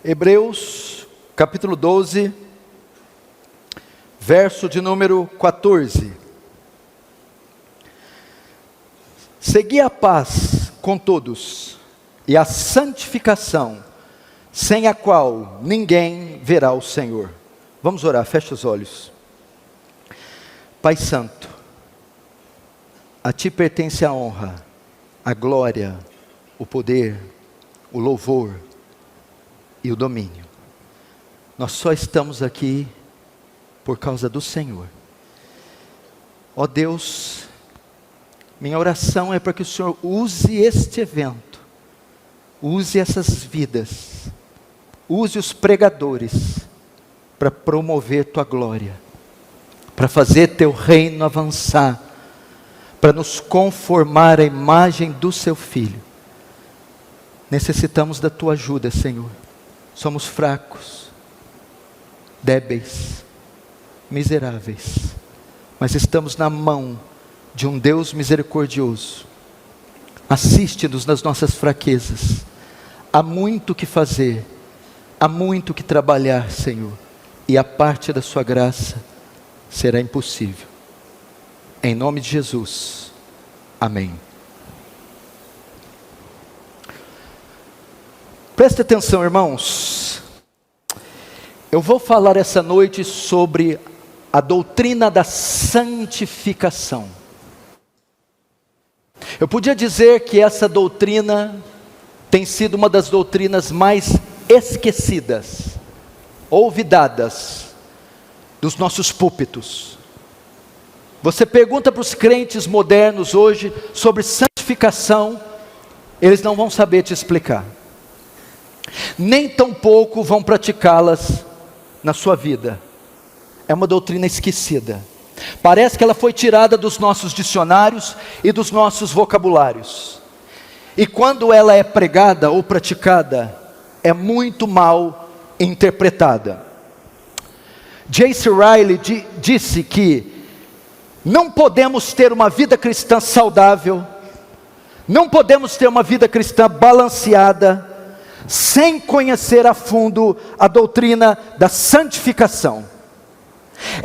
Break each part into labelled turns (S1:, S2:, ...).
S1: Hebreus, capítulo 12, verso de número 14. Segui a paz com todos e a santificação, sem a qual ninguém verá o Senhor. Vamos orar, fecha os olhos. Pai Santo, a Ti pertence a honra, a glória, o poder, o louvor e o domínio. Nós só estamos aqui por causa do Senhor. Ó Deus, minha oração é para que o Senhor use este evento, use essas vidas, use os pregadores para promover Tua glória, para fazer Teu reino avançar, para nos conformar à imagem do Seu Filho. Necessitamos da Tua ajuda, Senhor. Somos fracos, débeis, miseráveis, mas estamos na mão de um Deus misericordioso. Assiste-nos nas nossas fraquezas. Há muito que fazer, há muito que trabalhar, Senhor, e a parte da Sua graça será impossível. Em nome de Jesus, amém. Preste atenção, irmãos. Eu vou falar essa noite sobre a doutrina da santificação. Eu podia dizer que essa doutrina tem sido uma das doutrinas mais esquecidas, olvidadas dos nossos púlpitos. Você pergunta para os crentes modernos hoje sobre santificação, eles não vão saber te explicar. Nem tampouco vão praticá-las na sua vida. É uma doutrina esquecida. Parece que ela foi tirada dos nossos dicionários e dos nossos vocabulários. E quando ela é pregada ou praticada, é muito mal interpretada. J.C. Ryle disse que não podemos ter uma vida cristã saudável, não podemos ter uma vida cristã balanceada, sem conhecer a fundo a doutrina da santificação.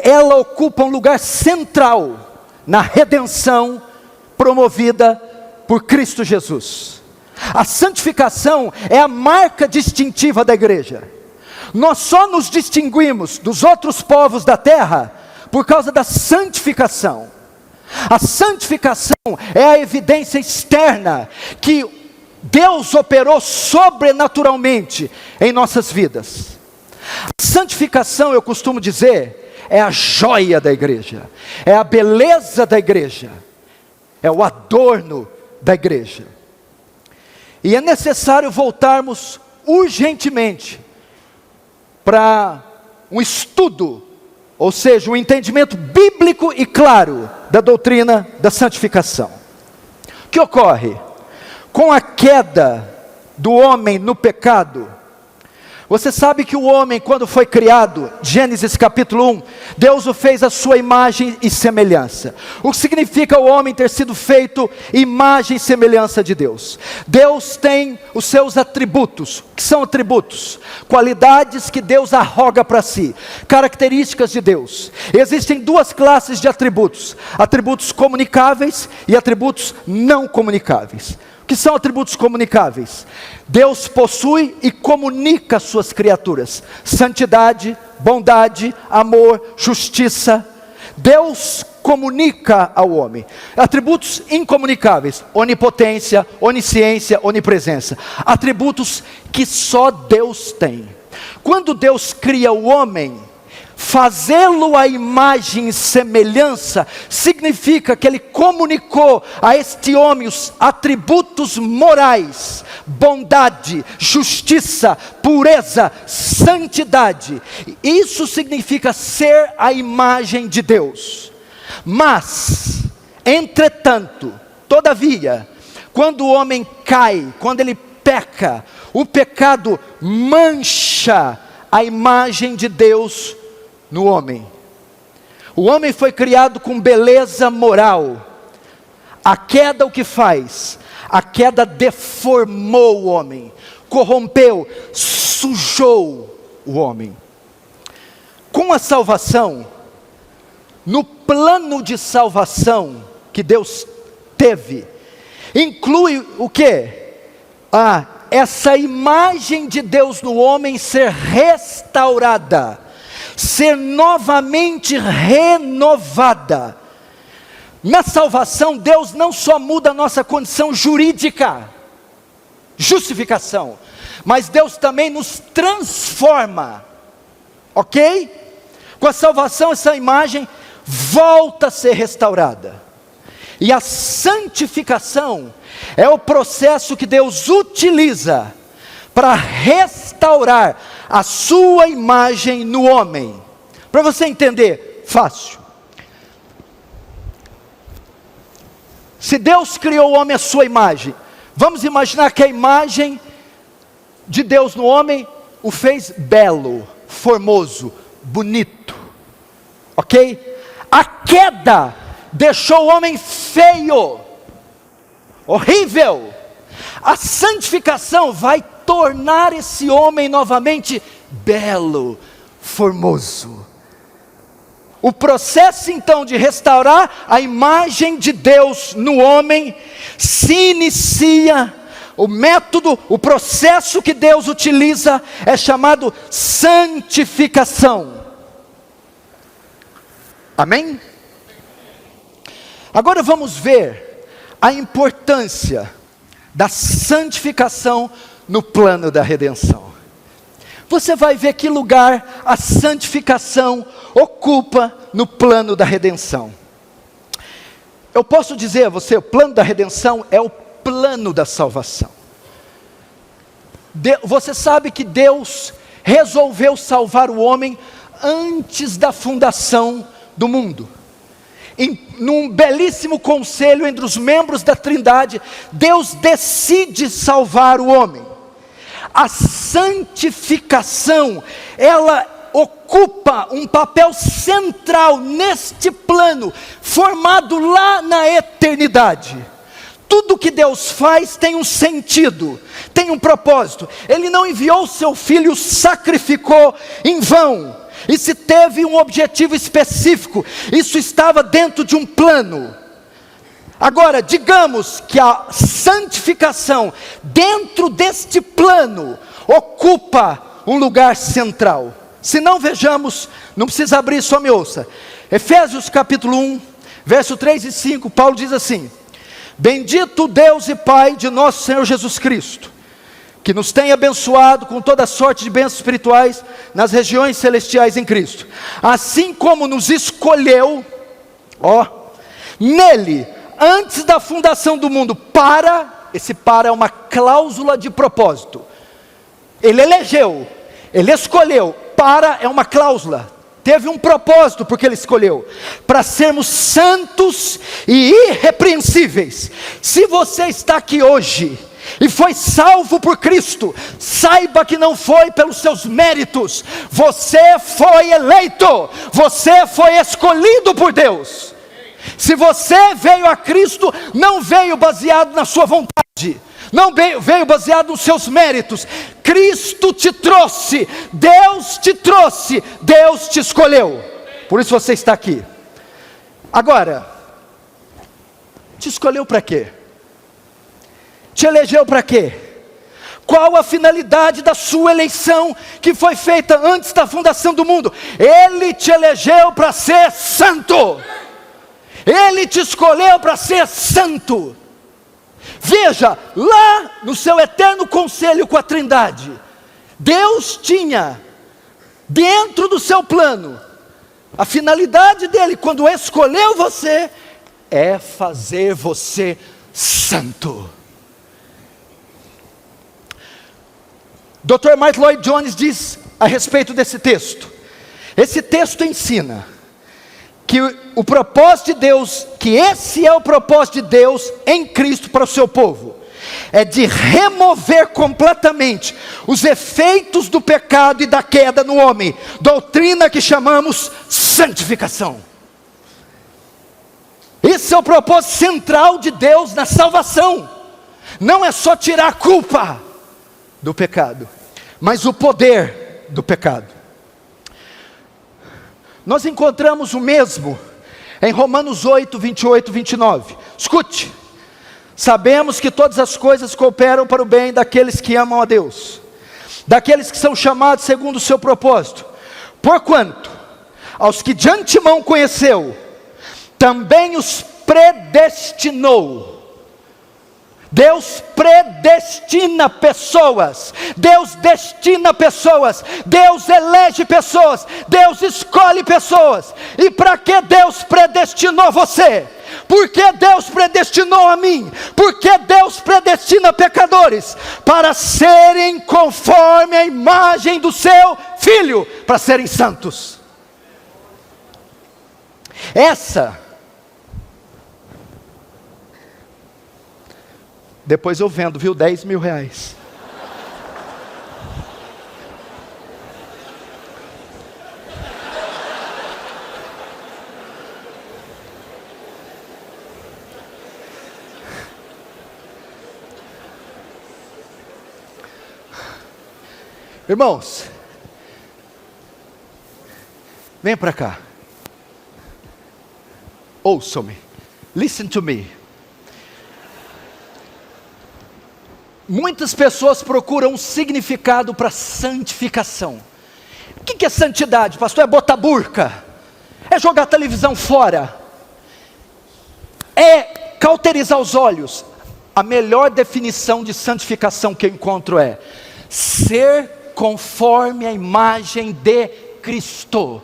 S1: Ela ocupa um lugar central na redenção promovida por Cristo Jesus. A santificação é a marca distintiva da igreja. Nós só nos distinguimos dos outros povos da terra por causa da santificação. A santificação é a evidência externa que Deus operou sobrenaturalmente em nossas vidas. A santificação, eu costumo dizer, é a joia da igreja, é a beleza da igreja, é o adorno da igreja. E é necessário voltarmos urgentemente para um estudo, ou seja, um entendimento bíblico e claro da doutrina da santificação. O que ocorre? Com a queda do homem no pecado, você sabe que o homem, quando foi criado, Gênesis capítulo 1, Deus o fez à sua imagem e semelhança. O que significa o homem ter sido feito imagem e semelhança de Deus? Deus tem os seus atributos. O que são atributos? Qualidades que Deus arroga para si, características de Deus. Existem duas classes de atributos: atributos comunicáveis e atributos não comunicáveis. Que são atributos comunicáveis? Deus possui e comunica às suas criaturas: santidade, bondade, amor, justiça. Deus comunica ao homem. Atributos incomunicáveis: onipotência, onisciência, onipresença. Atributos que só Deus tem. Quando Deus cria o homem, fazê-lo à imagem e semelhança, significa que Ele comunicou a este homem os atributos morais: bondade, justiça, pureza, santidade. Isso significa ser a imagem de Deus. Mas, entretanto, todavia, quando o homem cai, quando ele peca, o pecado mancha a imagem de Deus no homem. O homem foi criado com beleza moral. A queda o que faz? A queda deformou o homem, corrompeu, sujou o homem. Com a salvação, no plano de salvação que Deus teve, inclui o quê? Essa imagem de Deus no homem ser restaurada, ser novamente renovada. Na salvação, Deus não só muda a nossa condição jurídica, justificação, mas Deus também nos transforma, ok? Com a salvação, essa imagem volta a ser restaurada. E a santificação é o processo que Deus utiliza para restaurar a sua imagem no homem. Para você entender, fácil. Se Deus criou o homem à sua imagem, vamos imaginar que a imagem de Deus no homem o fez belo, formoso, bonito, ok? A queda deixou o homem feio, horrível. A santificação vai tornar esse homem novamente belo, formoso. O processo então de restaurar a imagem de Deus no homem se inicia. O método, o processo que Deus utiliza é chamado santificação. Amém? Agora vamos ver a importância da santificação no plano da redenção. Você vai ver que lugar a santificação ocupa no plano da redenção. Eu posso dizer a você, o plano da redenção é o plano da salvação. Você sabe que Deus resolveu salvar o homem antes da fundação do mundo. Num belíssimo conselho entre os membros da Trindade, Deus decide salvar o homem. A santificação, ela ocupa um papel central neste plano, formado lá na eternidade. Tudo que Deus faz tem um sentido, tem um propósito. Ele não enviou o seu filho, sacrificou em vão. E se teve um objetivo específico, isso estava dentro de um plano. Agora, digamos que a santificação, dentro deste plano, ocupa um lugar central. Se não, vejamos, não precisa abrir, só me ouça. Efésios capítulo 1, verso 3 e 5, Paulo diz assim: Bendito Deus e Pai de nosso Senhor Jesus Cristo, que nos tem abençoado com toda sorte de bênçãos espirituais nas regiões celestiais em Cristo, assim como nos escolheu, nele, antes da fundação do mundo, esse é uma cláusula de propósito. Ele elegeu, ele escolheu, é uma cláusula, teve um propósito porque ele escolheu, para sermos santos e irrepreensíveis. Se você está aqui hoje e foi salvo por Cristo, saiba que não foi pelos seus méritos, você foi eleito, você foi escolhido por Deus. Se você veio a Cristo, não veio baseado na sua vontade, não veio baseado nos seus méritos. Cristo te trouxe, Deus te escolheu, por isso você está aqui. Agora, te escolheu para quê? Te elegeu para quê? Qual a finalidade da sua eleição, que foi feita antes da fundação do mundo? Ele te elegeu para ser santo. Ele te escolheu para ser santo. Veja, lá no seu eterno conselho com a Trindade, Deus tinha dentro do seu plano, a finalidade dele quando escolheu você, é fazer você santo. Dr. Martin Lloyd Jones diz a respeito desse texto. Esse texto ensina que o propósito de Deus, que esse é o propósito de Deus em Cristo para o seu povo, é de remover completamente os efeitos do pecado e da queda no homem, doutrina que chamamos santificação. Esse é o propósito central de Deus na salvação. Não é só tirar a culpa do pecado. mas o poder do pecado. Nós encontramos o mesmo em Romanos 8, 28, 29. Escute: sabemos que todas as coisas cooperam para o bem daqueles que amam a Deus, daqueles que são chamados segundo o seu propósito. Porquanto, aos que de antemão conheceu, também os predestinou. Deus predestina pessoas, Deus destina pessoas, Deus elege pessoas, Deus escolhe pessoas. E para que Deus predestinou você? Por que Deus predestinou a mim? Por que Deus predestina pecadores? Para serem conforme a imagem do seu Filho, para serem santos. Depois eu vendo, viu? 10 mil reais. Irmãos, vem para cá. Ouçam-me. Listen to me. Muitas pessoas procuram um significado para santificação. O que é santidade, pastor? É botar burca? É jogar a televisão fora? É cauterizar os olhos? A melhor definição de santificação que eu encontro é ser conforme a imagem de Cristo.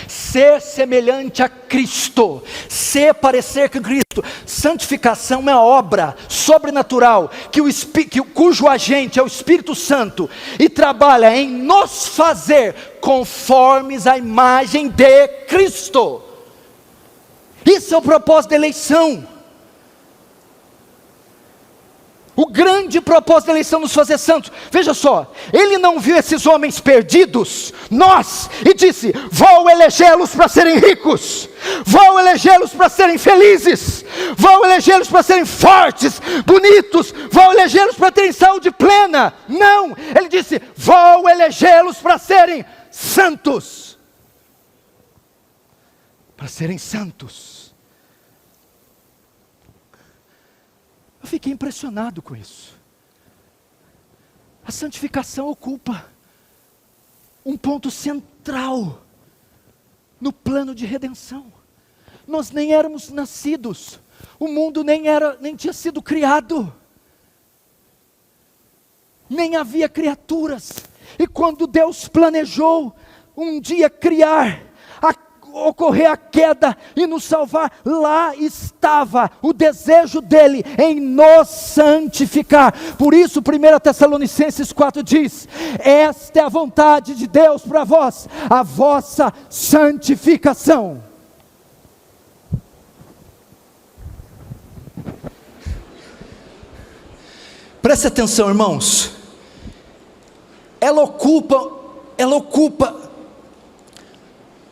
S1: Ser semelhante a Cristo, ser parecer com Cristo. Santificação é uma obra sobrenatural cujo agente é o Espírito Santo e trabalha em nos fazer conformes à imagem de Cristo. Isso é o propósito da eleição. O grande propósito da eleição nos fazer santos. Veja só, Ele não viu esses homens perdidos, nós, e disse: vou elegê-los para serem ricos, vou elegê-los para serem felizes, vou elegê-los para serem fortes, bonitos, vou elegê-los para terem saúde plena. Não, Ele disse: vou elegê-los para serem santos. Para serem santos. Eu fiquei impressionado com isso. A santificação ocupa um ponto central no plano de redenção. Nós nem éramos nascidos, o mundo nem tinha sido criado, nem havia criaturas. E quando Deus planejou um dia ocorrer a queda e nos salvar, lá estava o desejo dele em nos santificar. Por isso 1 Tessalonicenses 4 diz: esta é a vontade de Deus para vós, a vossa santificação. Preste atenção, irmãos. Ela ocupa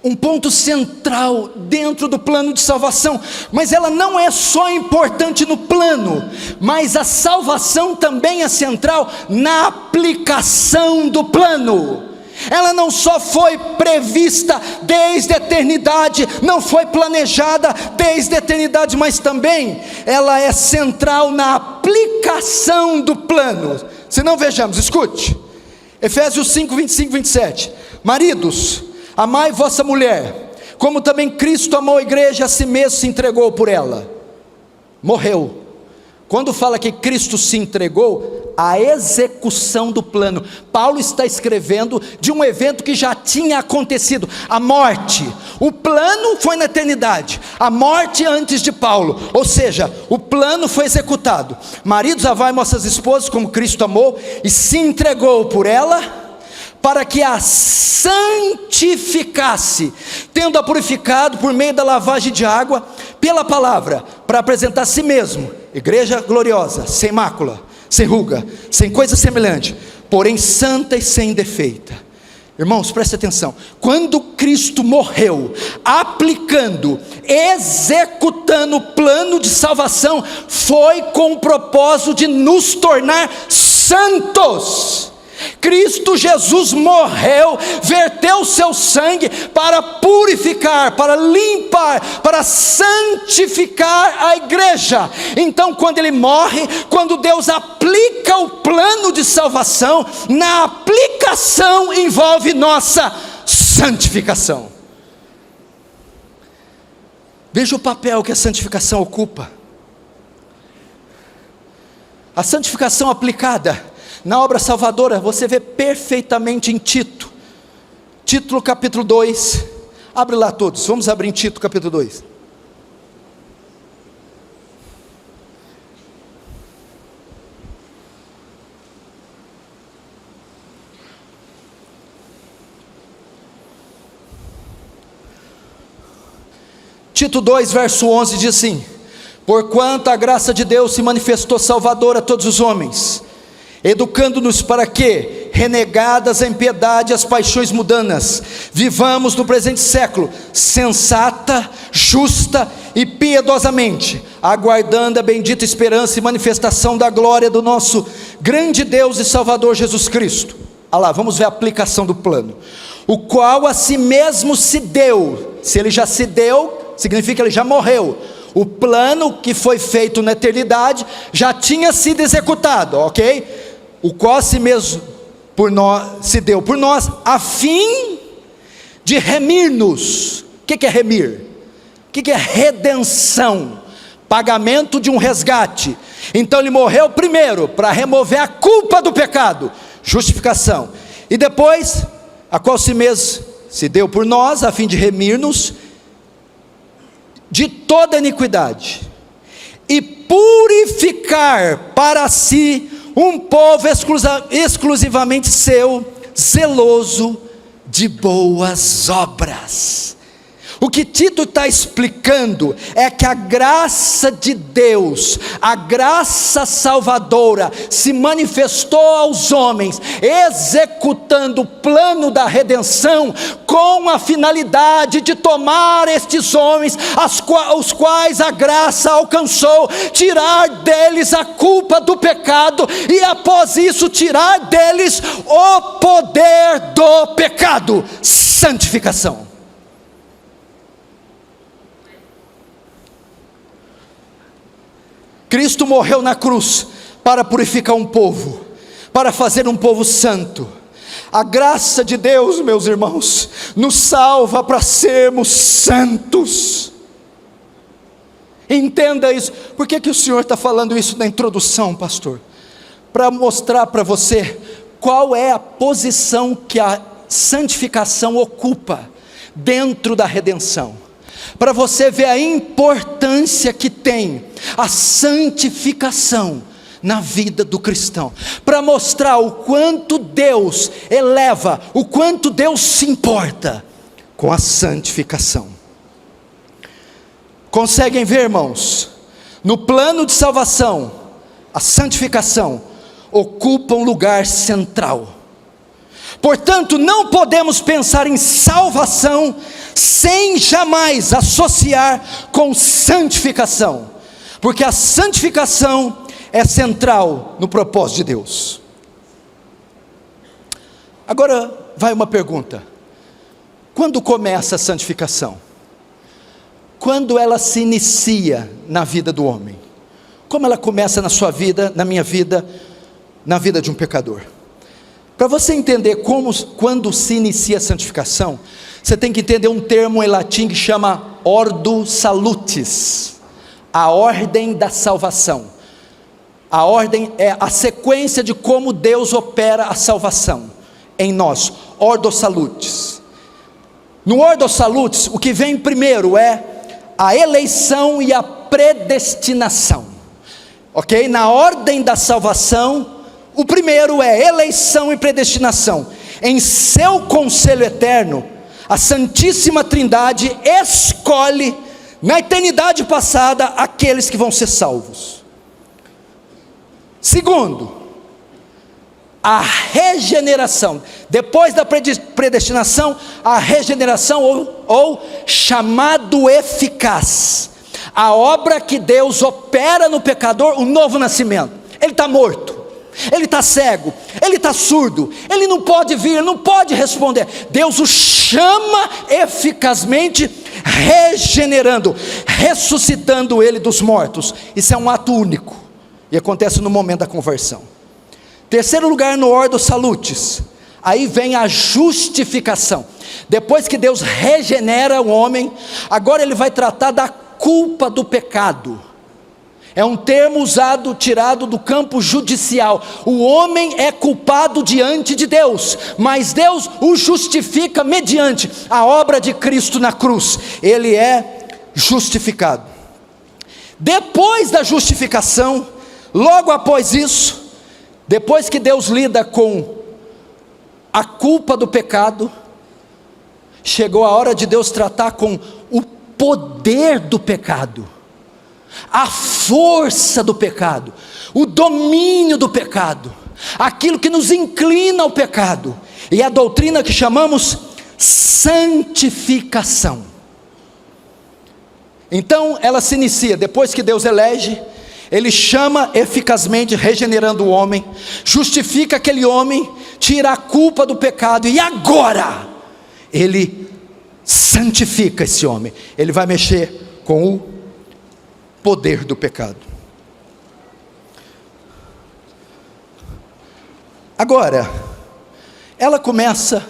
S1: um ponto central dentro do plano de salvação, mas ela não é só importante no plano, mas a salvação também é central na aplicação do plano. Ela não só foi prevista desde a eternidade, não foi planejada desde a eternidade, mas também ela é central na aplicação do plano. Se não, vejamos, escute, Efésios 5, 25, 27, maridos, amai vossa mulher, como também Cristo amou a igreja, a si mesmo se entregou por ela, morreu. Quando fala que Cristo se entregou, a execução do plano. Paulo está escrevendo de um evento que já tinha acontecido, a morte. O plano foi na eternidade, a morte antes de Paulo, ou seja, o plano foi executado. Maridos, amai vossas esposas como Cristo amou e se entregou por ela, para que a santificasse, tendo-a purificado por meio da lavagem de água, pela palavra, para apresentar a si mesmo, igreja gloriosa, sem mácula, sem ruga, sem coisa semelhante, porém santa e sem defeita. Irmãos, preste atenção, quando Cristo morreu, aplicando, executando o plano de salvação, foi com o propósito de nos tornar santos. Cristo Jesus morreu, verteu seu sangue para purificar, para limpar, para santificar a igreja. Então, quando Ele morre, quando Deus aplica o plano de salvação, na aplicação envolve nossa santificação. Veja o papel que a santificação ocupa. A santificação aplicada na obra salvadora, você vê perfeitamente em Tito. Tito capítulo 2, abre lá todos, vamos abrir em Tito capítulo 2. Tito 2, verso 11 diz assim: porquanto a graça de Deus se manifestou salvadora a todos os homens, educando-nos para que, renegadas a impiedade e as paixões mundanas, vivamos no presente século, sensata, justa e piedosamente, aguardando a bendita esperança e manifestação da glória do nosso grande Deus e Salvador Jesus Cristo. Olha lá, vamos ver a aplicação do plano. O qual a si mesmo se deu. Se Ele já se deu, significa que Ele já morreu. O plano que foi feito na eternidade já tinha sido executado, ok? O qual a si mesmo se deu por nós, a fim de remir-nos. O que é remir? O que é redenção? Pagamento de um resgate. Então Ele morreu primeiro para remover a culpa do pecado, justificação, e depois, a qual si mesmo se deu por nós, a fim de remir-nos de toda iniquidade, e purificar para si um povo exclusivamente seu, zeloso de boas obras. O que Tito está explicando é que a graça de Deus, a graça salvadora, se manifestou aos homens, executando o plano da redenção, com a finalidade de tomar estes homens, os quais a graça alcançou, tirar deles a culpa do pecado, e após isso tirar deles o poder do pecado, santificação. Cristo morreu na cruz para purificar um povo, para fazer um povo santo. A graça de Deus, meus irmãos, nos salva para sermos santos. Entenda isso. Por que o Senhor está falando isso na introdução, pastor? Para mostrar para você qual é a posição que a santificação ocupa dentro da redenção. Para você ver a importância que tem a santificação na vida do cristão, para mostrar o quanto Deus eleva, o quanto Deus se importa com a santificação. Conseguem ver, irmãos? No plano de salvação, a santificação ocupa um lugar central. Portanto, não podemos pensar em salvação sem jamais associar com santificação, porque a santificação é central no propósito de Deus. Agora vai uma pergunta: quando começa a santificação? Quando ela se inicia na vida do homem? Como ela começa na sua vida, na minha vida, na vida de um pecador? Para você entender quando se inicia a santificação, você tem que entender um termo em latim que chama ordo salutis, a ordem da salvação. A ordem é a sequência de como Deus opera a salvação em nós, ordo salutis. No ordo salutis, o que vem primeiro é a eleição e a predestinação, ok? Na ordem da salvação, o primeiro é eleição e predestinação. Em seu conselho eterno, a Santíssima Trindade escolhe, na eternidade passada, aqueles que vão ser salvos. Segundo, a regeneração. Depois da predestinação, a regeneração ou chamado eficaz. A obra que Deus opera no pecador, o novo nascimento. Ele está morto. ele está cego, ele está surdo, ele não pode vir, não pode responder. Deus o chama eficazmente, regenerando, ressuscitando ele dos mortos. Isso é um ato único, e acontece no momento da conversão. Terceiro lugar, no Ordo Salutis, aí vem a justificação. Depois que Deus regenera o homem, agora ele vai tratar da culpa do pecado. É um termo usado, tirado do campo judicial. O homem é culpado diante de Deus, mas Deus o justifica mediante a obra de Cristo na cruz. Ele é justificado. Depois da justificação, logo após isso, depois que Deus lida com a culpa do pecado, chegou a hora de Deus tratar com o poder do pecado, a força do pecado, o domínio do pecado, aquilo que nos inclina ao pecado, e a doutrina que chamamos santificação. Então ela se inicia, depois que Deus elege, ele chama eficazmente, regenerando o homem, justifica aquele homem, tira a culpa do pecado, e agora ele santifica esse homem. Ele vai mexer com o poder do pecado. Agora, ela começa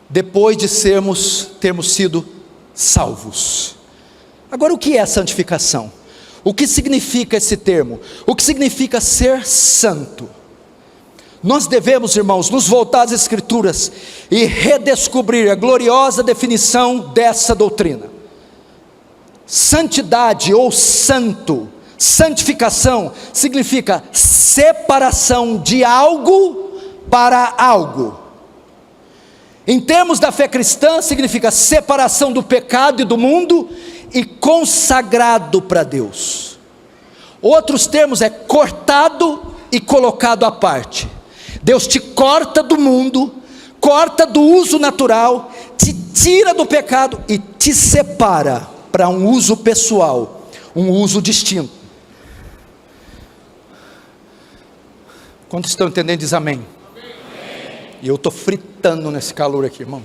S1: depois de termos sido salvos. Agora, o que é santificação? O que significa esse termo? O que significa ser santo? Nós devemos, irmãos, nos voltar às Escrituras e redescobrir a gloriosa definição dessa doutrina. Santidade ou santo, santificação, significa separação de algo para algo. Em termos da fé cristã, significa separação do pecado e do mundo e consagrado para Deus. Outros termos é cortado e colocado à parte. Deus te corta do mundo, corta do uso natural, te tira do pecado e te separa para um uso pessoal, um uso distinto. Quantos estão entendendo? Diz amém. E eu estou fritando nesse calor aqui, irmão.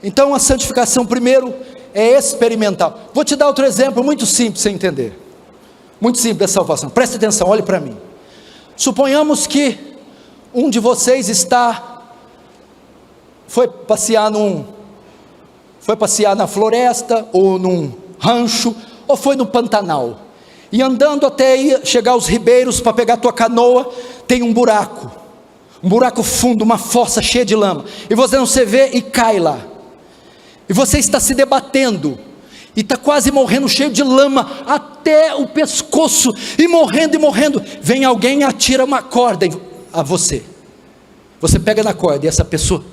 S1: Então a santificação primeiro é experimental. Vou te dar outro exemplo muito simples para você entender. Muito simples da salvação. Preste atenção, olhe para mim. Suponhamos que um de vocês foi passear na floresta, ou num rancho, ou foi no Pantanal, e andando até chegar aos ribeiros para pegar a tua canoa, tem um buraco fundo, uma fossa cheia de lama, e você não se vê e cai lá, e você está se debatendo, e está quase morrendo, cheio de lama, até o pescoço, e morrendo, vem alguém e atira uma corda a você pega na corda, e essa pessoa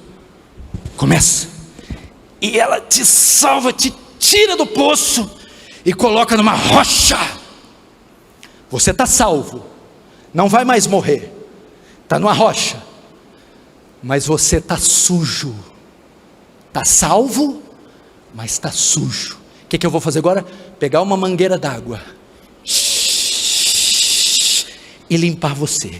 S1: começa, e ela te salva, te tira do poço, e coloca numa rocha. Você está salvo, não vai mais morrer, está numa rocha, mas você está sujo, está salvo, mas está sujo. O que eu vou fazer agora? Pegar uma mangueira d'água e limpar você.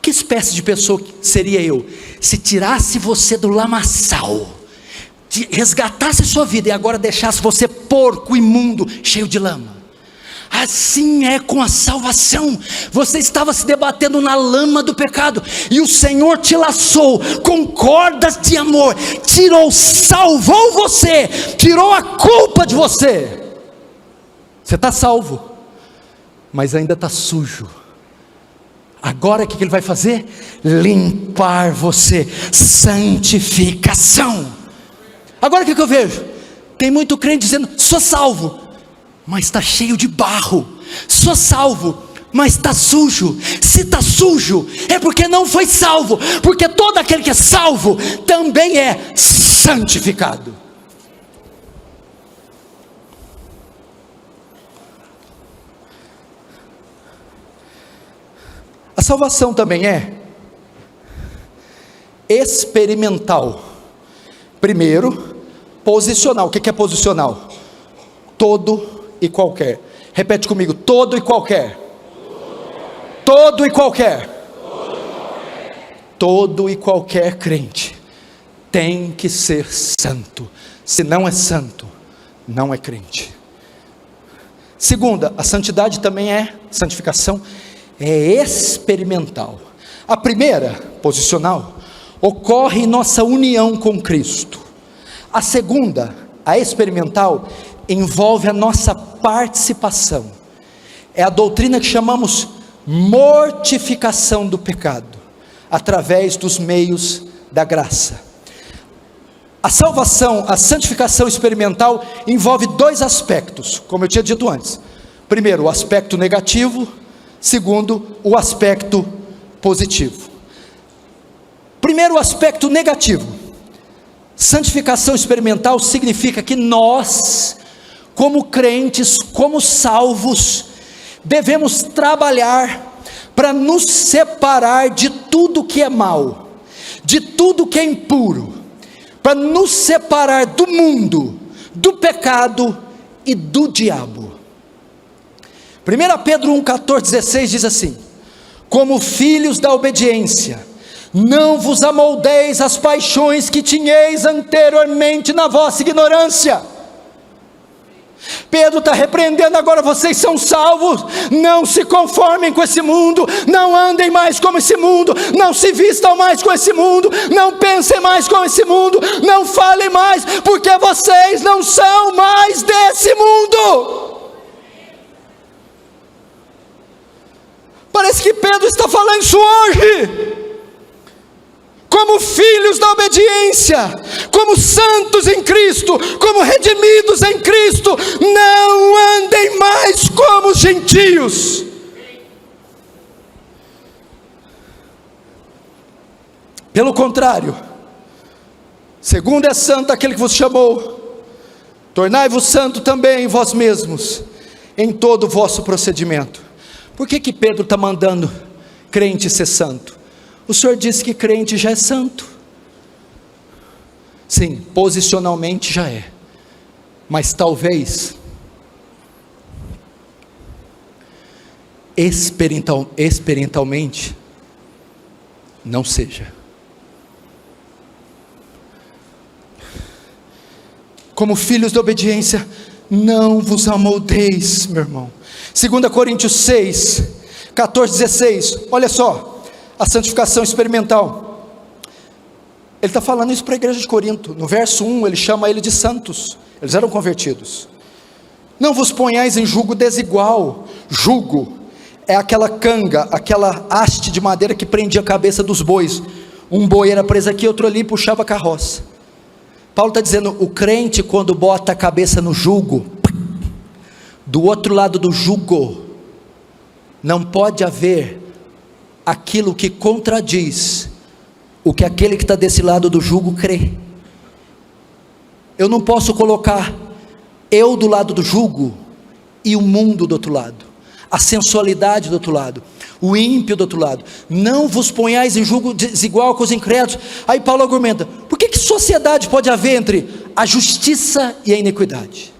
S1: Que espécie de pessoa seria eu, se tirasse você do lamaçal, resgatasse sua vida, e agora deixasse você porco, imundo, cheio de lama? Assim é com a salvação. Você estava se debatendo na lama do pecado, e o Senhor te laçou com cordas de amor, salvou você, tirou a culpa de você. Você está salvo, mas ainda está sujo. Agora o que ele vai fazer? Limpar você. Santificação. Agora o que eu vejo? Tem muito crente dizendo: sou salvo, mas está cheio de barro. Sou salvo, mas está sujo. Se está sujo, é porque não foi salvo, porque todo aquele que é salvo também é santificado. A salvação também é experimental. Primeiro, posicional. O que é posicional?
S2: todo e qualquer. Repete comigo: todo e qualquer. Todo e qualquer. Todo e qualquer crente tem que ser santo. Se não é santo, não é crente. Segunda, a santidade também santificação é experimental. A primeira, posicional, ocorre em nossa união com Cristo. A segunda, a experimental, envolve a nossa participação. É a doutrina que chamamos mortificação do pecado, através dos meios da graça. A salvação, a santificação experimental envolve dois aspectos, como eu tinha dito antes. Primeiro, o aspecto negativo. Segundo, o aspecto positivo. Primeiro, o aspecto negativo. Santificação experimental significa que nós, como crentes, como salvos, devemos trabalhar para nos separar de tudo que é mal, de tudo que é impuro, para nos separar do mundo, do pecado e do diabo. 1 Pedro 1,14-16 diz assim: como filhos da obediência, não vos amoldeis às paixões que tinhais anteriormente na vossa ignorância. Pedro está repreendendo agora: vocês são salvos, não se conformem com esse mundo, não andem mais como esse mundo, não se vistam mais com esse mundo, não pensem mais com esse mundo, não falem mais, porque vocês não são mais desse mundo. Parece que Pedro está falando isso hoje. Como filhos da obediência, como santos em Cristo, como redimidos em Cristo, não andem mais como os gentios. Pelo contrário, segundo é santo aquele que vos chamou, tornai-vos santo também vós mesmos, em todo o vosso procedimento. Por que Pedro está mandando crente ser santo? O Senhor disse que crente já é santo. Sim, posicionalmente já é, mas talvez experimentalmente não seja. Como filhos da obediência, não vos amoldeis, meu irmão. 2 Coríntios 6, 14-16, olha só, a santificação experimental. Ele está falando isso para a igreja de Corinto. No verso 1 ele chama ele de santos, eles eram convertidos. Não vos ponhais em jugo desigual. Jugo é aquela canga, aquela haste de madeira que prendia a cabeça dos bois. Um boi era preso aqui, outro ali, puxava a carroça. Paulo está dizendo: o crente, quando bota a cabeça no jugo, do outro lado do jugo não pode haver aquilo que contradiz o que aquele que está desse lado do jugo crê. Eu não posso colocar eu do lado do jugo e o mundo do outro lado, a sensualidade do outro lado, o ímpio do outro lado. Não vos ponhais em jugo desigual com os incrédulos. Aí Paulo argumenta: por que sociedade pode haver entre a justiça e a iniquidade?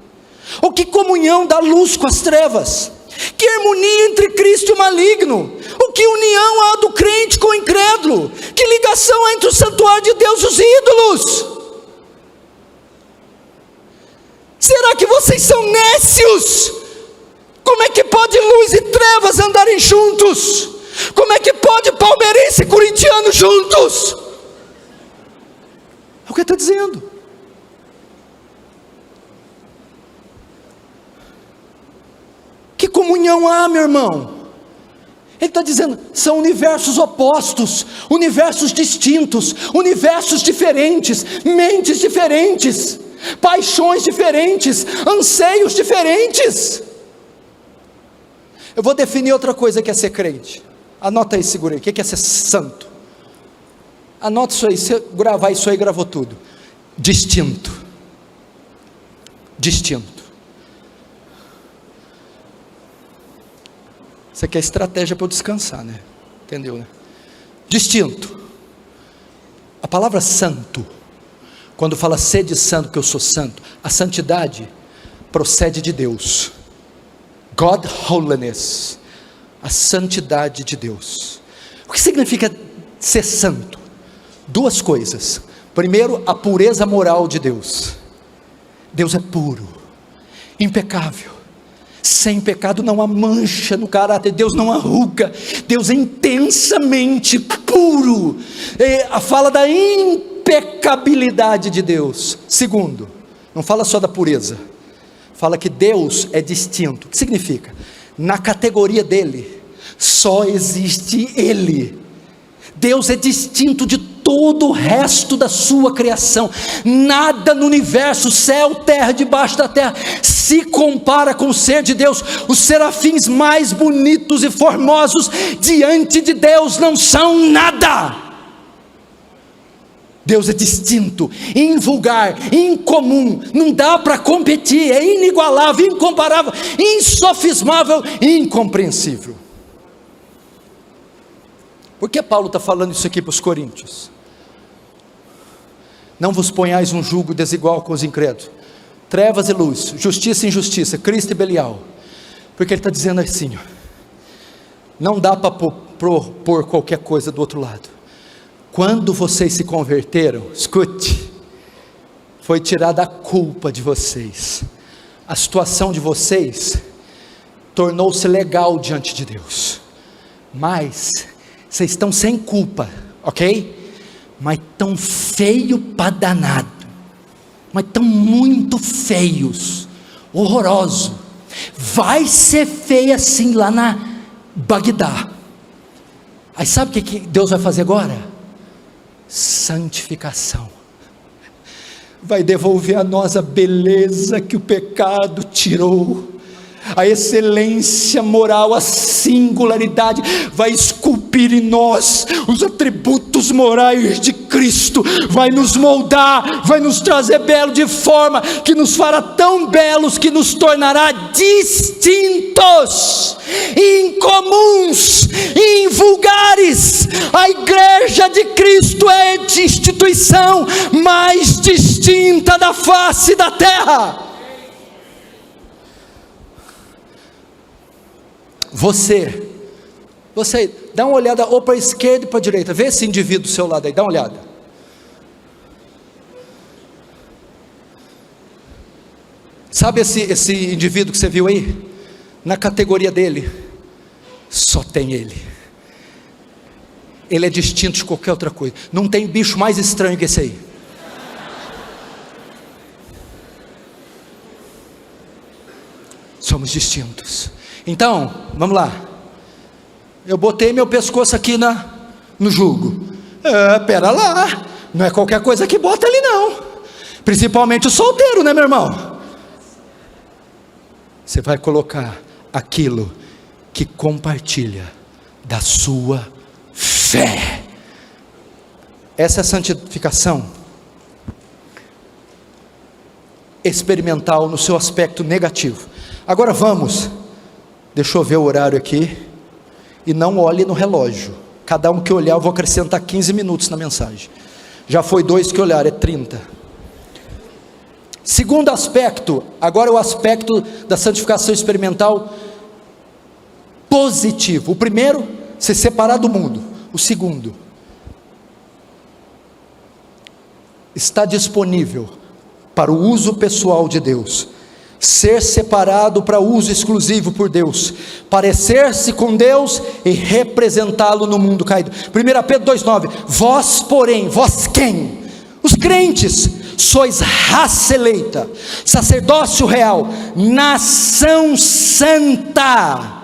S2: Ou que comunhão da luz com as trevas? Que harmonia entre Cristo e o maligno? Ou que união há do crente com o incrédulo? Que ligação há entre o santuário de Deus e os ídolos? Será que vocês são nécios? Como é que pode luz e trevas andarem juntos? Como é que pode palmeirense e corintiano juntos? É o que ele está dizendo. Que comunhão há, meu irmão? Ele está dizendo: são universos opostos, universos distintos, universos diferentes, mentes diferentes, paixões diferentes, anseios diferentes. Eu vou definir outra coisa que é ser crente. Anota aí, segura aí. O que é ser santo? Anota isso aí. Se gravar isso aí, gravou tudo. Distinto. Distinto. Isso aqui é estratégia para eu descansar, né? Entendeu, né? Distinto. A palavra santo, quando fala sede santo, que eu sou santo, a santidade, procede de Deus. God holiness, a santidade de Deus. O que significa ser santo? Duas coisas. Primeiro, a pureza moral de Deus. Deus é puro, impecável, sem pecado, não há mancha no caráter. Deus não há ruga. Deus é intensamente puro. Fala da impecabilidade de Deus. Segundo, não fala só da pureza, fala que Deus é distinto. O que significa? Na categoria dele, só existe Ele. Deus é distinto de todo o resto da sua criação. Nada no universo, céu, terra, debaixo da terra, se compara com o ser de Deus. Os serafins mais bonitos e formosos diante de Deus não são nada. Deus é distinto, invulgar, incomum, não dá para competir, é inigualável, incomparável, insofismável, incompreensível. Por que Paulo está falando isso aqui para os coríntios? Não vos ponhais um jugo desigual com os incrédulos, trevas e luz, justiça e injustiça, Cristo e Belial. Porque ele está dizendo assim, ó, não dá para propor qualquer coisa do outro lado. Quando vocês se converteram, escute, foi tirada a culpa de vocês, a situação de vocês tornou-se legal diante de Deus, mas vocês estão sem culpa, ok? Mas tão feio para danado, mas tão muito feios, horroroso, vai ser feio assim lá na Bagdá. Aí sabe o que Deus vai fazer agora? Santificação, vai devolver a nós a beleza que o pecado tirou, a excelência moral, a singularidade, vai esculpir em nós os atributos morais de Cristo, vai nos moldar, vai nos trazer belo de forma que nos fará tão belos que nos tornará distintos, incomuns, invulgares. A igreja de Cristo é a instituição mais distinta da face da terra. Você dá uma olhada ou para a esquerda e para a direita, vê esse indivíduo do seu lado aí, dá uma olhada. Sabe esse indivíduo que você viu aí? Na categoria dele, só tem ele. Ele é distinto de qualquer outra coisa. Não tem bicho mais estranho que esse aí. Somos distintos. Então, vamos lá. Eu botei meu pescoço aqui no jugo. Pera lá, não é qualquer coisa que bota ali não. Principalmente o solteiro, né, meu irmão? Você vai colocar aquilo que compartilha da sua fé. Essa é a santificação experimental no seu aspecto negativo. Agora vamos. Deixa eu ver o horário aqui, e não olhe no relógio, cada um que olhar eu vou acrescentar 15 minutos na mensagem, já foi 2 que olharam, é 30. Segundo aspecto, agora é o aspecto da santificação experimental positivo. O primeiro, se separar do mundo. O segundo, está disponível para o uso pessoal de Deus, ser separado para uso exclusivo por Deus, parecer-se com Deus e representá-lo no mundo caído. 1 Pedro 2,9, vós porém, vós quem? Os crentes, sois raça eleita, sacerdócio real, nação santa,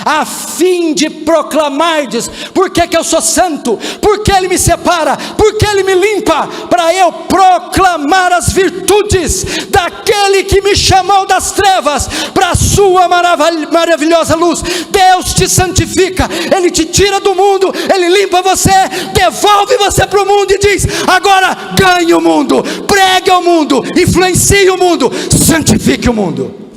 S2: a fim de proclamardes. Por que eu sou santo? Porque Ele me separa, porque Ele me limpa, para eu proclamar as virtudes daquele que me chamou das trevas para a sua maravilhosa luz. Deus te santifica, Ele te tira do mundo, Ele limpa você, devolve você para o mundo e diz, agora ganhe o mundo, pregue ao mundo, influencie o mundo, santifique o mundo.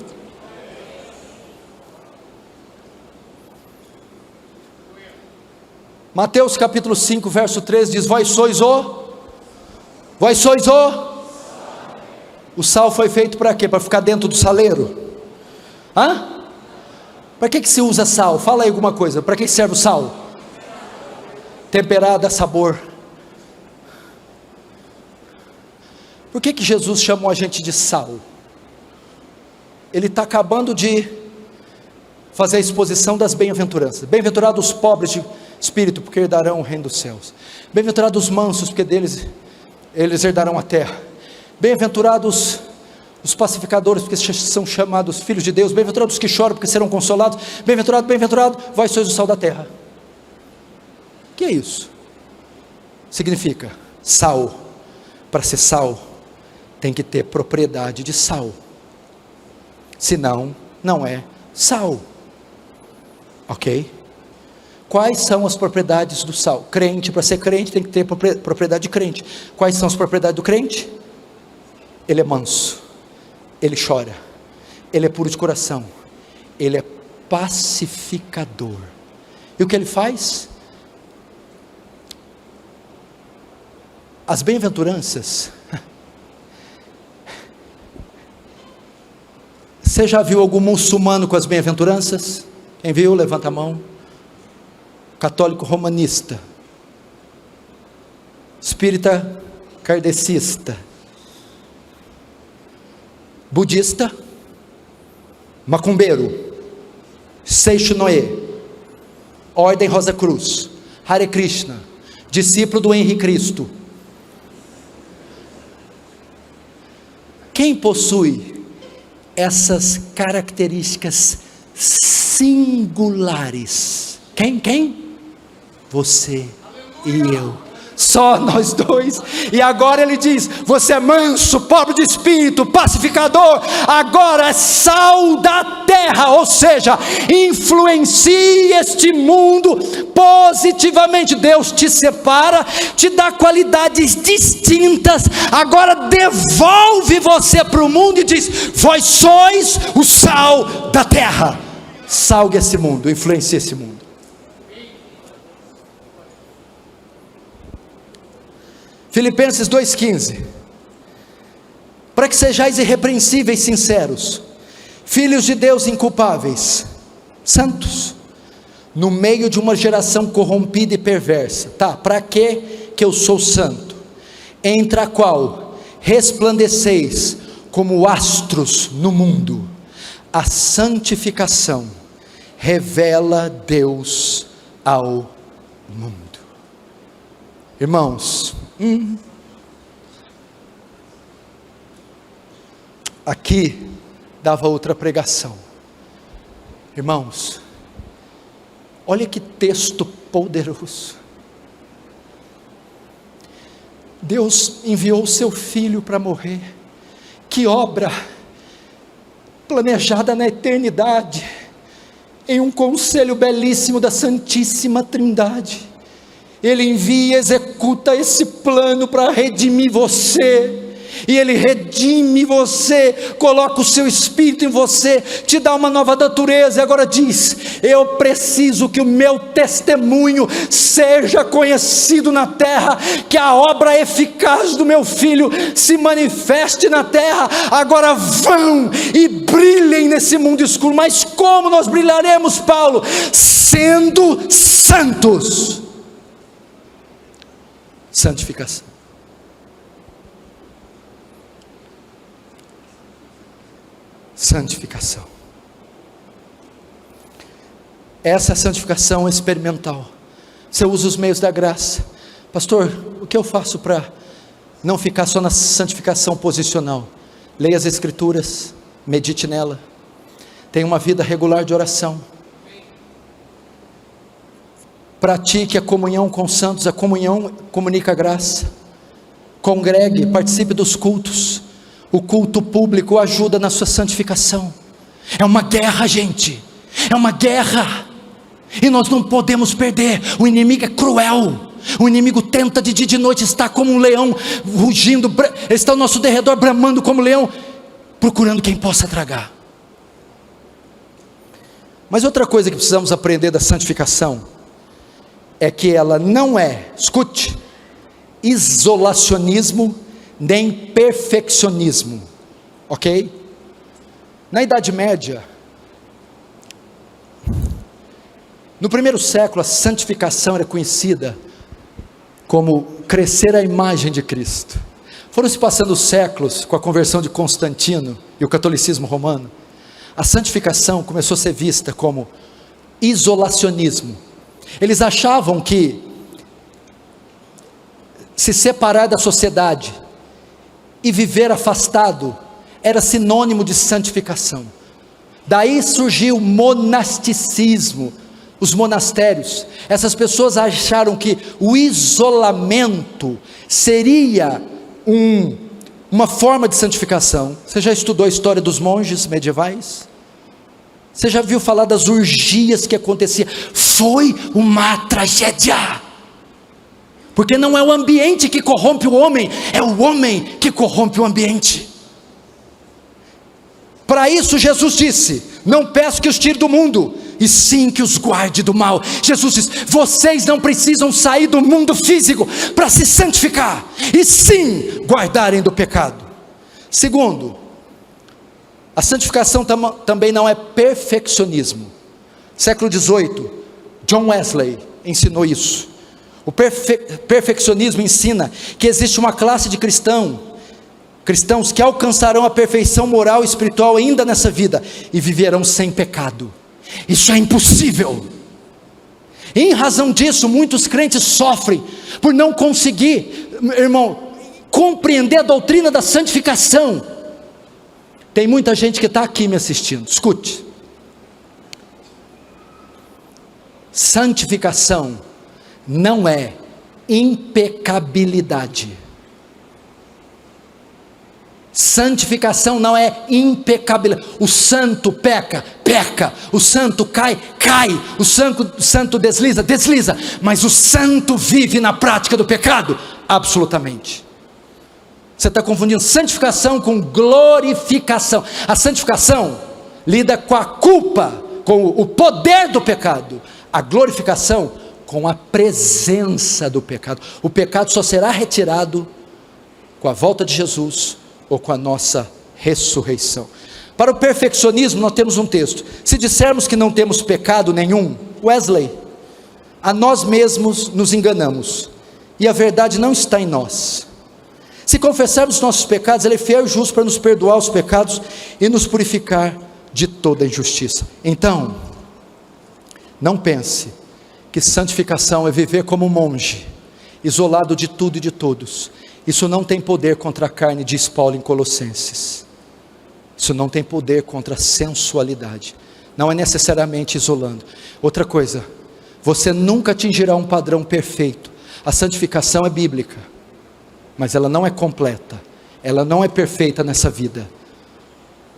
S2: Mateus capítulo 5, verso 13 diz, vós sois o O sal foi feito para quê? Para ficar dentro do saleiro? Hã? Para que se usa sal? Fala aí alguma coisa. Para que serve o sal? Temperar, dá sabor. Por que Jesus chamou a gente de sal? Ele está acabando de fazer a exposição das bem-aventuranças. Bem-aventurados os pobres de espírito, porque herdarão o reino dos céus. Bem-aventurados os mansos, porque deles eles herdarão a terra. Bem-aventurados os pacificadores, porque são chamados filhos de Deus. Bem-aventurados os que choram, porque serão consolados. Bem-aventurado, bem-aventurado, vós sois o sal da terra. O que é isso? Significa sal. Para ser sal, tem que ter propriedade de sal. Senão, não é sal. Ok? Quais são as propriedades do sal? Crente, para ser crente, tem que ter propriedade de crente. Quais são as propriedades do crente? Ele é manso, ele chora, ele é puro de coração, ele é pacificador. E o que ele faz? As bem-aventuranças. Você já viu algum muçulmano com as bem-aventuranças? Quem viu, levanta a mão. Católico romanista, espírita kardecista, budista, macumbeiro, Seixo Noé, Ordem Rosa Cruz, Hare Krishna, discípulo do Henri Cristo. Quem possui essas características singulares? Quem? Você e eu, só nós dois. E agora ele diz: você é manso, pobre de espírito, pacificador, agora é sal da terra, ou seja, influencie este mundo positivamente. Deus te separa, te dá qualidades distintas, agora devolve você para o mundo e diz: vós sois o sal da terra. Salgue esse mundo, influencie esse mundo. Filipenses 2,15, para que sejais irrepreensíveis, sinceros, filhos de Deus inculpáveis, santos, no meio de uma geração corrompida e perversa. Tá, para que eu sou santo? Entre a qual resplandeceis como astros no mundo. A santificação revela Deus ao mundo. Irmãos, aqui dava outra pregação. Irmãos, olha que texto poderoso. Deus enviou o seu filho para morrer. Que obra planejada na eternidade, em um conselho belíssimo da Santíssima Trindade. Ele envia e executa esse plano para redimir você, e Ele redime você, coloca o seu Espírito em você, te dá uma nova natureza, e agora diz: eu preciso que o meu testemunho seja conhecido na terra, que a obra eficaz do meu Filho se manifeste na terra. Agora vão e brilhem nesse mundo escuro. Mas como nós brilharemos, Paulo? Sendo santos. Santificação. Santificação. Essa santificação experimental. Você usa os meios da graça. Pastor, o que eu faço para não ficar só na santificação posicional? Leia as Escrituras, medite nela, tenha uma vida regular de oração, pratique a comunhão com os santos. A comunhão comunica a graça. Congregue, participe dos cultos. O culto público ajuda na sua santificação. É uma guerra, gente, é uma guerra, e nós não podemos perder. O inimigo é cruel, o inimigo tenta de dia e de noite, está como um leão rugindo, está ao nosso derredor bramando como leão, procurando quem possa tragar. Mas outra coisa que precisamos aprender da santificação é que ela não é, escute, isolacionismo nem perfeccionismo. ok? Na Idade Média, no primeiro século, a santificação era conhecida como crescer a imagem de Cristo. Foram se passando os séculos com a conversão de Constantino e o catolicismo romano. A santificação começou a ser vista como isolacionismo. Eles achavam que se separar da sociedade e viver afastado era sinônimo de santificação. Daí surgiu o monasticismo, os monastérios. Essas pessoas acharam que o isolamento seria uma forma de santificação. Você já estudou a história dos monges medievais? Você já viu falar das orgias que acontecia? Foi uma tragédia, porque não é o ambiente que corrompe o homem, é o homem que corrompe o ambiente. Para isso Jesus disse: não peço que os tire do mundo, e sim que os guarde do mal. Jesus diz: vocês não precisam sair do mundo físico para se santificar, e sim guardarem do pecado. Segundo, a santificação também não é perfeccionismo. Século XVIII, John Wesley ensinou isso. O perfeccionismo ensina que existe uma classe de cristãos que alcançarão a perfeição moral e espiritual ainda nessa vida, e viverão sem pecado. Isso é impossível. Em razão disso, muitos crentes sofrem por não conseguir, irmão, compreender a doutrina da santificação. Tem muita gente que está aqui me assistindo, escute. Santificação não é impecabilidade. Santificação não é impecabilidade. O santo peca, o santo cai, o santo desliza, mas o santo vive na prática do pecado, absolutamente. Você está confundindo santificação com glorificação. A santificação lida com a culpa, com o poder do pecado. A glorificação com a presença do pecado. O pecado só será retirado com a volta de Jesus ou com a nossa ressurreição. Para o perfeccionismo nós temos um texto: se dissermos que não temos pecado nenhum, Wesley, a nós mesmos nos enganamos, e a verdade não está em nós. Se confessarmos nossos pecados, Ele é fiel e justo para nos perdoar os pecados e nos purificar de toda injustiça. Então, não pense que santificação é viver como um monge, isolado de tudo e de todos. Isso não tem poder contra a carne, diz Paulo em Colossenses. Isso não tem poder contra a sensualidade. Não é necessariamente isolando. Outra coisa, você nunca atingirá um padrão perfeito. A santificação é bíblica, mas ela não é completa, ela não é perfeita nessa vida.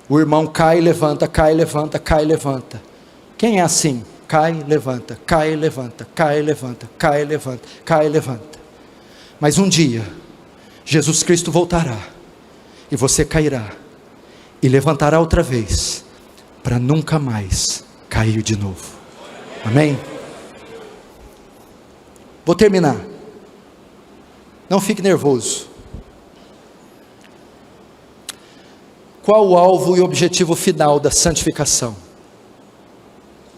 S2: O irmão cai e levanta, cai e levanta, cai e levanta. Quem é assim? Cai, levanta, cai, levanta, cai, levanta, cai, levanta, cai, levanta. Mas um dia Jesus Cristo voltará, e você cairá, e levantará outra vez, para nunca mais cair de novo. Amém? Vou terminar. Não fique nervoso. Qual o alvo e o objetivo final da santificação?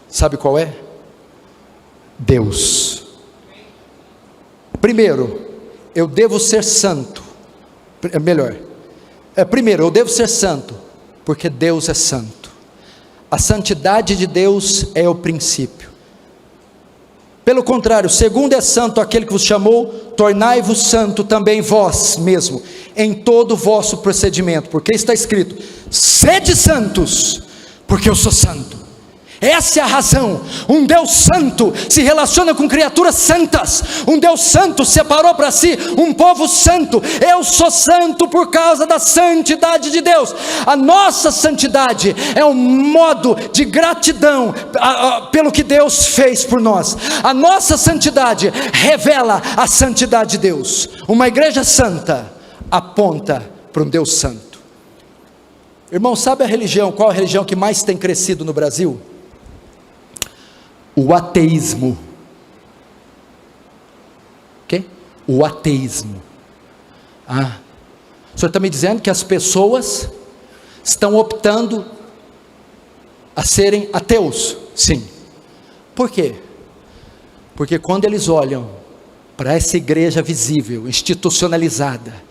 S2: Sabe qual é? Deus. Primeiro, eu devo ser santo. Primeiro, eu devo ser santo, porque Deus é santo. A santidade de Deus é o princípio. Pelo contrário, segundo é santo aquele que vos chamou, tornai-vos santo também vós mesmo, em todo o vosso procedimento, porque está escrito: sede santos, porque eu sou santo. Essa é a razão. Um Deus santo se relaciona com criaturas santas. Um Deus santo separou para si um povo santo. Eu sou santo por causa da santidade de Deus. A nossa santidade é um modo de gratidão pelo que Deus fez por nós. A nossa santidade revela a santidade de Deus. Uma igreja santa aponta para um Deus santo. Irmão, sabe a religião? Qual a religião que mais tem crescido no Brasil? O ateísmo. O quê? O ateísmo. O senhor está me dizendo que as pessoas estão optando a serem ateus? Sim. Por quê? Porque quando eles olham para essa igreja visível, institucionalizada,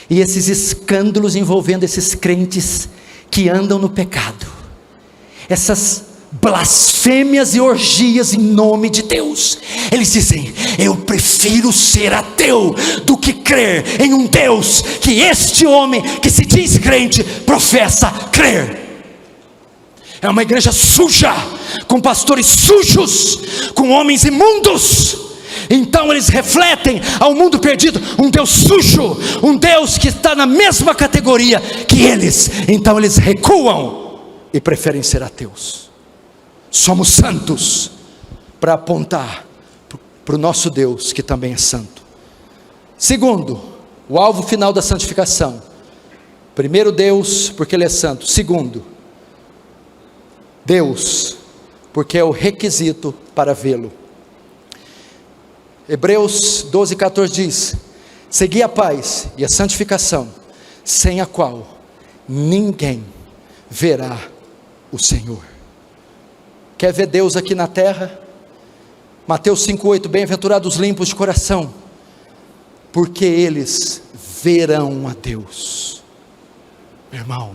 S2: e esses escândalos envolvendo esses crentes que andam no pecado, essas blasfêmias e orgias em nome de Deus, eles dizem: eu prefiro ser ateu do que crer em um Deus que este homem que se diz crente professa crer. É uma igreja suja, com pastores sujos, com homens imundos. Então eles refletem ao mundo perdido um Deus sujo, um Deus que está na mesma categoria que eles. Então eles recuam e preferem ser ateus. Somos santos para apontar para o nosso Deus, que também é santo. Segundo, o alvo final da santificação. Primeiro, Deus, porque Ele é santo. Segundo, Deus, porque é o requisito para vê-lo. Hebreus 12:14 diz: segui a paz e a santificação, sem a qual ninguém verá o Senhor. Quer ver Deus aqui na terra? Mateus 5:8, bem-aventurados limpos de coração, porque eles verão a Deus. Meu irmão,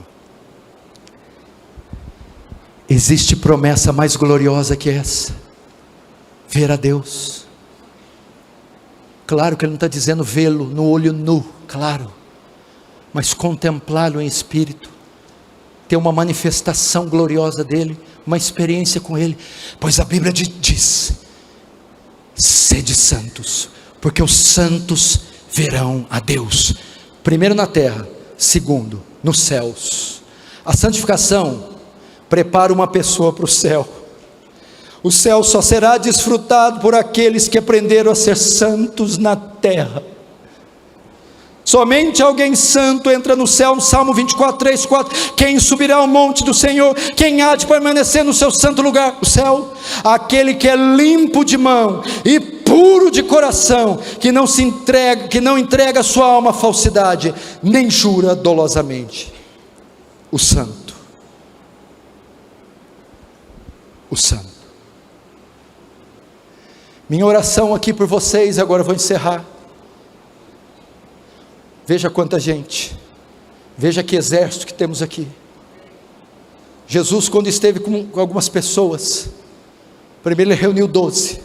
S2: existe promessa mais gloriosa que essa? Ver a Deus. Claro que Ele não está dizendo vê-lo no olho nu, claro, mas contemplá-lo em espírito, ter uma manifestação gloriosa dEle, uma experiência com Ele, pois a Bíblia diz: sede santos, porque os santos verão a Deus, primeiro na terra, segundo nos céus. A santificação prepara uma pessoa para o céu. O céu só será desfrutado por aqueles que aprenderam a ser santos na terra. Somente alguém santo entra no céu. No Salmo 24:3-4, quem subirá ao monte do Senhor? Quem há de permanecer no seu santo lugar? O céu. Aquele que é limpo de mão e puro de coração, que não entrega sua alma à falsidade, nem jura dolosamente. O santo. O santo. Minha oração aqui por vocês, agora eu vou encerrar. Veja quanta gente, veja que exército que temos aqui. Jesus, quando esteve com algumas pessoas, primeiro Ele reuniu 12,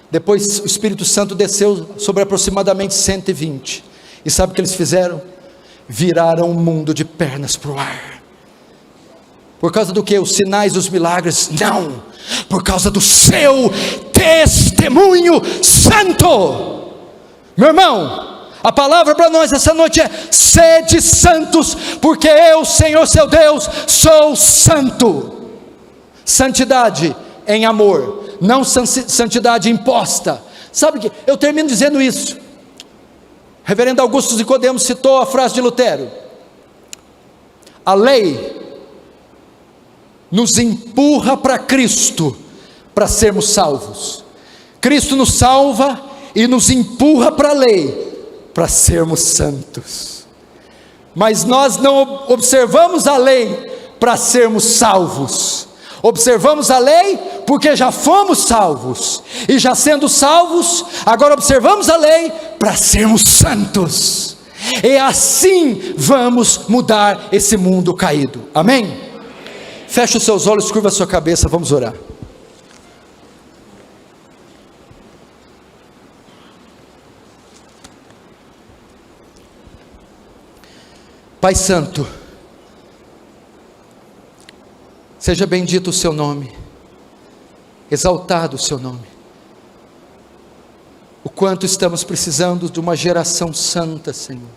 S2: depois o Espírito Santo desceu sobre aproximadamente 120, e sabe o que eles fizeram? Viraram o mundo de pernas para o ar. Por causa do que? Os sinais, os milagres? Não, por causa do seu testemunho santo. Meu irmão, a palavra para nós essa noite é: sede santos, porque eu, Senhor seu Deus, sou santo. Santidade em amor, não santidade imposta. Sabe que eu termino dizendo isso. Reverendo Augusto Nicodemo citou a frase de Lutero: a lei nos empurra para Cristo, para sermos salvos. Cristo nos salva e nos empurra para a lei, para sermos santos. Mas nós não observamos a lei para sermos salvos. Observamos a lei porque já fomos salvos, e já sendo salvos, agora observamos a lei para sermos santos. E assim vamos mudar esse mundo caído. Amém? Feche os seus olhos, curva a sua cabeça, vamos orar. Pai Santo, seja bendito o seu nome, exaltado o seu nome. O quanto estamos precisando de uma geração santa, Senhor.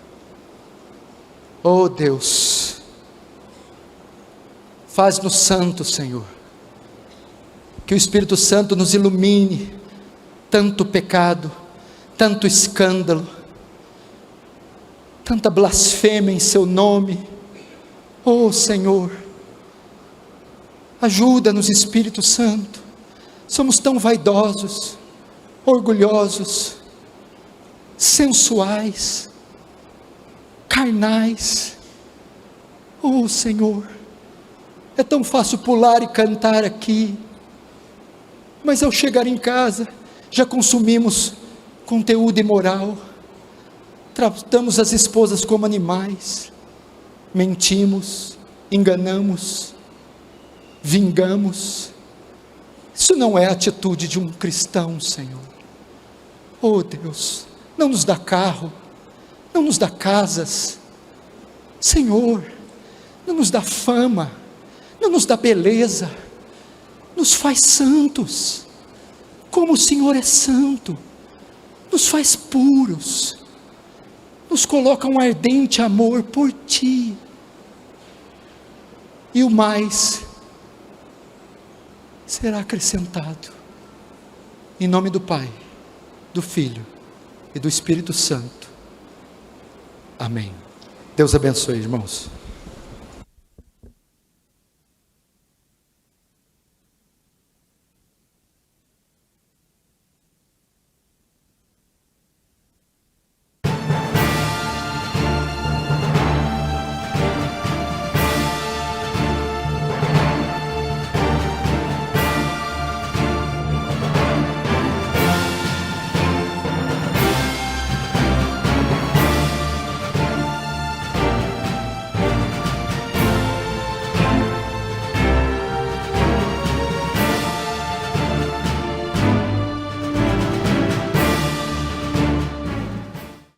S2: Oh Deus, faz-nos santos, Senhor, que o Espírito Santo nos ilumine. Tanto pecado, tanto escândalo, tanta blasfêmia em seu nome. Oh Senhor, ajuda-nos, Espírito Santo. Somos tão vaidosos, orgulhosos, sensuais, carnais. Oh Senhor, é tão fácil pular e cantar aqui, mas ao chegar em casa, já consumimos conteúdo imoral, tratamos as esposas como animais, mentimos, enganamos, vingamos. Isso não é a atitude de um cristão, Senhor. Oh Deus, não nos dá carro, não nos dá casas, Senhor, não nos dá fama, não nos dá beleza, nos faz santos, como o Senhor é santo, nos faz puros, nos coloca um ardente amor por Ti, e o mais será acrescentado, em nome do Pai, do Filho e do Espírito Santo, amém. Deus abençoe, irmãos.